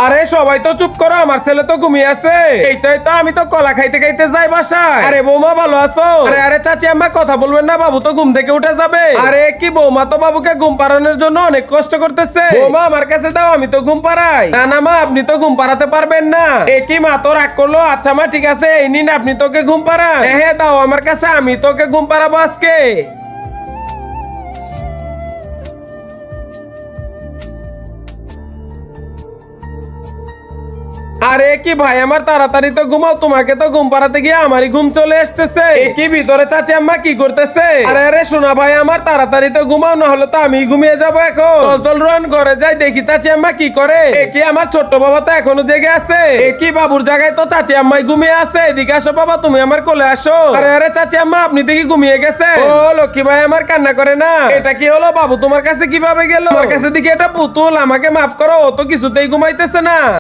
আরে সবাই তো চুপ করো, আমার ছেলে তো ঘুমিয়ে আছে। এইটাই তো, আমি তো কলা খাইতে খাইতে যাই বাসায়। আরে বৌমা ভালো আছো? আরে আরে চাচি আম্মা কথা বলবেন না, বাবু তো ঘুম থেকে উঠে যাবে। আরে কি বৌমা তো বাবুকে ঘুম পাড়ানোর জন্য অনেক কষ্ট করতেছে। বৌমা আমার কাছে দাও, আমি তো ঘুম পাড়াই। না না মা, আপনি তো ঘুম পাড়াতে পারবেন না। এ কি মা তো রাগ করলো? আচ্ছা মা ঠিক আছে, এই নিন আপনি তোকে ঘুম পাড়ান। হ্যাঁ দাও আমার কাছে, আমি তোকে ঘুম পাড়াবো আজকে। আরে কি ভাই আমার, তাড়াতাড়ি তো ঘুমাও, তোমাকে তো ঘুম পাড়াতে গিয়ে আমারই ঘুম চলে আসতেছে। এ কি ভিতরে চাচি আম্মা কি করতেছে? আরে আরে শোনা ভাই আমার, তাড়াতাড়ি তো ঘুমাও, না হলে তো আমি ঘুমিয়ে যাবো এখন। চল রন ঘরে যাই, দেখি চাচি আম্মা কি করে। এ কি আমার ছোট্ট বাবা তো এখনো জেগে আছে। এ কি বাবুর জায়গায় তো চাচি আম্মাই ঘুমিয়ে আছে। এদিকে আসো বাবা, তুমি আমার কোলে আসো। আরে আরে চাচি আম্মা, আপনি দেখি ঘুমিয়ে গেছে। ও লক্ষ্মী ভাই আমার, কান্না করে না। এটা কি হলো বাবু, তোমার কাছে কিভাবে গেল? আমার কাছে দিকে এটা পুতুল, আমাকে মাফ করো, ও তো কিছুতেই ঘুমাইতেছে না।